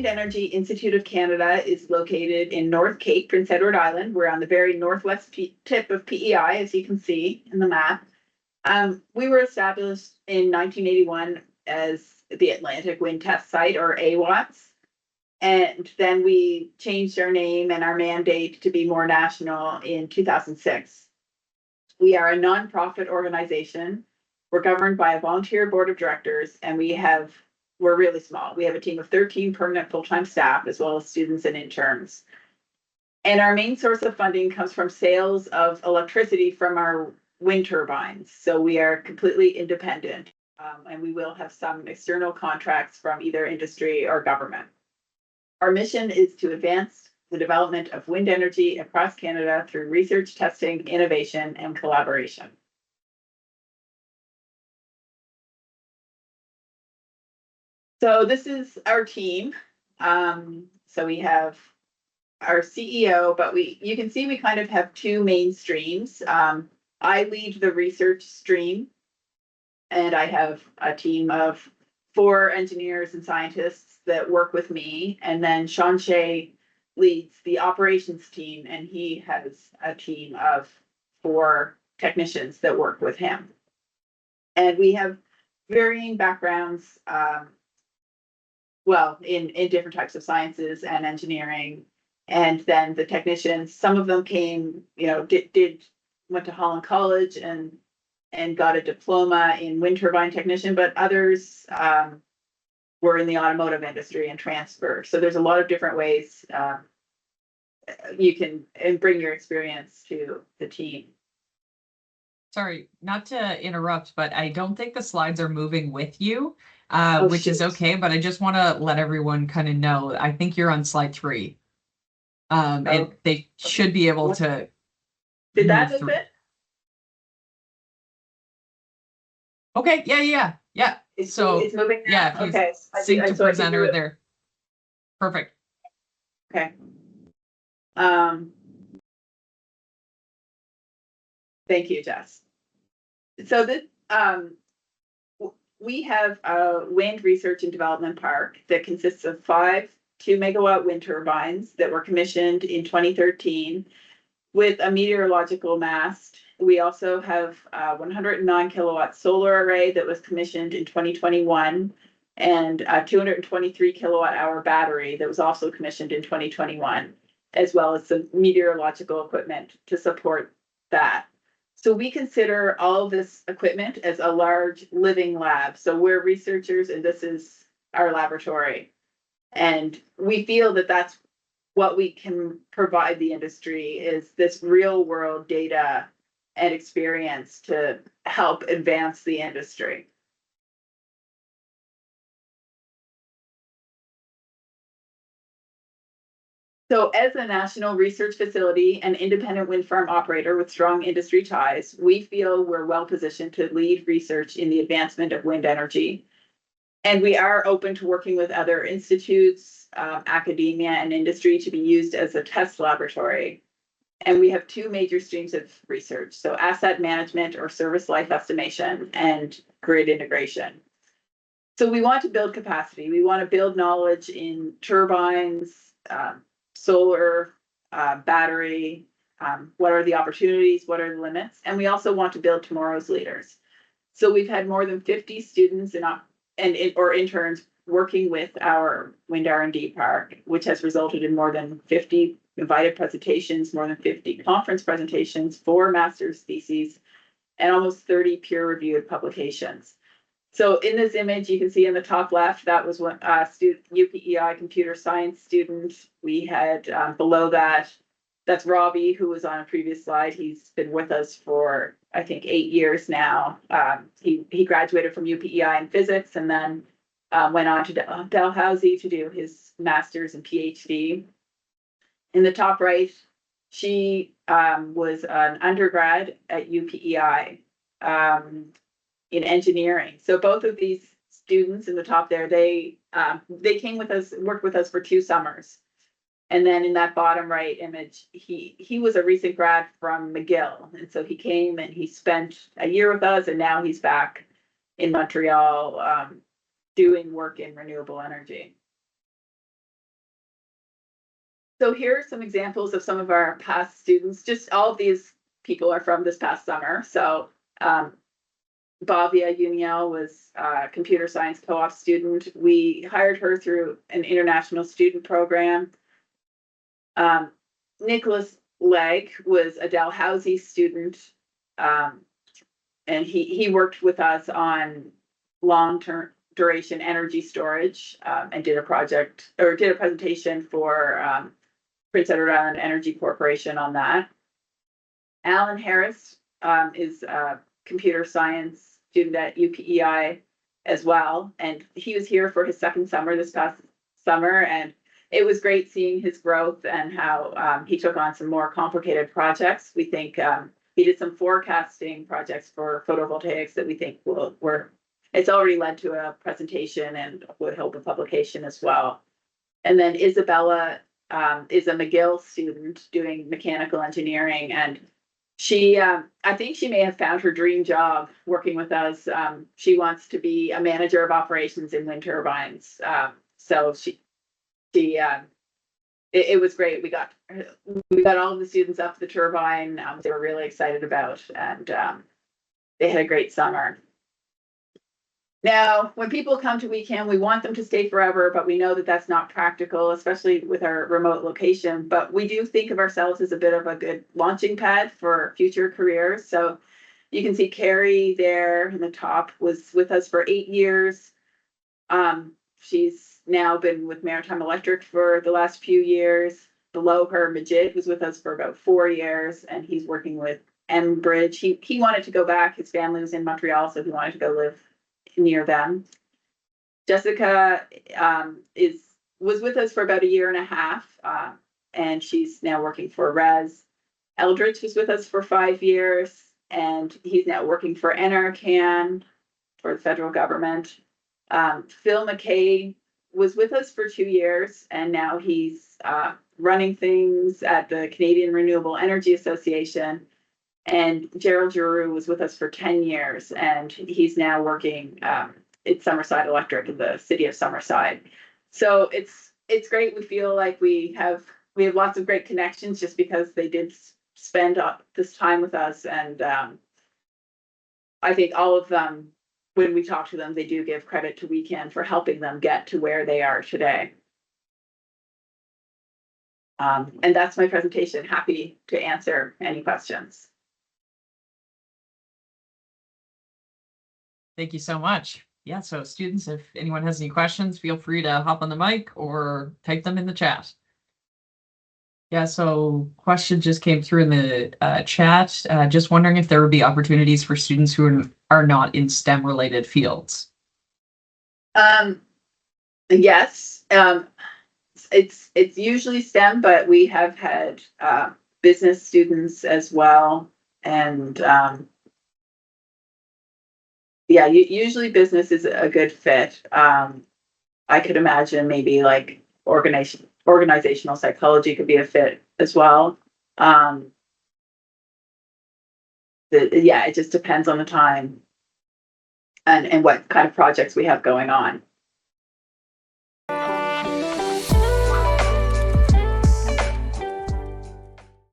Wind Energy Institute of Canada is located in North Cape, Prince Edward Island. We're on the very northwest tip of PEI, as you can see in the map. We were established in 1981 as the Atlantic Wind Test Site, or AWATS. And then we changed our name and our mandate to be more national in 2006. We are a nonprofit organization. We're governed by a volunteer board of directors, and we're really small. We have a team of 13 permanent full-time staff, as well as students and interns. And our main source of funding comes from sales of electricity from our wind turbines. So we are completely independent, and we will have some external contracts from either industry or government. Our mission is to advance the development of wind energy across Canada through research, testing, innovation, and collaboration. So this is our team. So we have our CEO, but you can see we kind of have two main streams. I lead the research stream, and I have a team of 4 engineers and scientists that work with me. And then Sean Shea leads the operations team, and he has a team of 4 technicians that work with him. And we have varying backgrounds, in different types of sciences and engineering. And then the technicians, some of them came, went to Holland College and got a diploma in wind turbine technician, but others were in the automotive industry and transfer. So there's a lot of different ways you can bring your experience to the team. Sorry, not to interrupt, but I don't think the slides are moving with you, which is okay, but I just want to let everyone kind of know, I think you're on slide 3. And they should be able to. Did that move it? Okay, yeah. It's moving now? Yeah, okay. Sync to presenter there. Perfect. Okay. Thank you, Jess. So this, we have a wind research and development park that consists of 5 2-megawatt wind turbines that were commissioned in 2013 with a meteorological mast. We also have a 109 kilowatt solar array that was commissioned in 2021 and a 223 kilowatt hour battery that was also commissioned in 2021, as well as some meteorological equipment to support that. So we consider all of this equipment as a large living lab. So we're researchers, and this is our laboratory. And we feel that that's what we can provide the industry, is this real world data and experience to help advance the industry. So as a national research facility and independent wind farm operator with strong industry ties, we feel we're well positioned to lead research in the advancement of wind energy. And we are open to working with other institutes, academia, and industry to be used as a test laboratory. And we have 2 major streams of research, so asset management or service life estimation and grid integration. So we want to build capacity. We want to build knowledge in turbines, solar, battery, what are the opportunities, what are the limits, and we also want to build tomorrow's leaders. So we've had more than 50 students or interns working with our wind R&D park, which has resulted in more than 50 invited presentations, more than 50 conference presentations, 4 master's theses, and almost 30 peer-reviewed publications. So in this image, you can see in the top left, that was what UPEI computer science student. We had below that, that's Robbie, who was on a previous slide. He's been with us for, I think, 8 years now. He graduated from UPEI in physics and then went on to Dalhousie to do his master's and PhD. In the top right, she was an undergrad at UPEI. In engineering. So both of these students in the top there, they came with us, worked with us for 2 summers. And then in that bottom right image, he was a recent grad from McGill. And so he came and he spent a year with us, and now he's back in Montreal doing work in renewable energy. So here are some examples of some of our past students. Just all of these people are from this past summer. So Bavia Uniel was a computer science co-op student. We hired her through an international student program. Nicholas Legg was a Dalhousie student, and he worked with us on long-term duration energy storage, and did a presentation for Prince Edward Island Energy Corporation on that. Alan Harris is a computer science student at UPEI as well, and he was here for his second summer this past summer, and it was great seeing his growth and how he took on some more complicated projects. We think he did some forecasting projects for photovoltaics that we think it's already led to a presentation and would help a publication as well. And then Isabella is a McGill student doing mechanical engineering, and she, I think she may have found her dream job working with us. She wants to be a manager of operations in wind turbines. So it was great. We got all of the students up the turbine. They were really excited about, and they had a great summer. Now, when people come to WeCan, we want them to stay forever, but we know that that's not practical, especially with our remote location. But we do think of ourselves as a bit of a good launching pad for future careers. So you can see Carrie there in the top was with us for 8 years. She's now been with Maritime Electric for the last few years. Below her, Majid was with us for about 4 years, and he's working with Enbridge. He wanted to go back. His family was in Montreal, so he wanted to go live near them. Jessica was with us for about 1.5 years, and she's now working for RES. Eldridge was with us for 5 years, and he's now working for NRCan for the federal government. Phil McKay was with us for 2 years, and now he's running things at the Canadian Renewable Energy Association. And Gerald Giroux was with us for 10 years, and he's now working at Summerside Electric in the city of Summerside. So it's great. We feel like we have lots of great connections just because they did spend this time with us, and I think all of them, when we talk to them, they do give credit to WeCan for helping them get to where they are today. And that's my presentation. Happy to answer any questions. Thank you so much. Yeah, so students, if anyone has any questions, feel free to hop on the mic or type them in the chat. Yeah, so question just came through in the chat. Just wondering if there would be opportunities for students who are not in STEM related fields. Yes, it's usually STEM, but we have had business students as well, and yeah, usually business is a good fit. I could imagine maybe like organizational psychology could be a fit as well. Yeah, it just depends on the time and what kind of projects we have going on.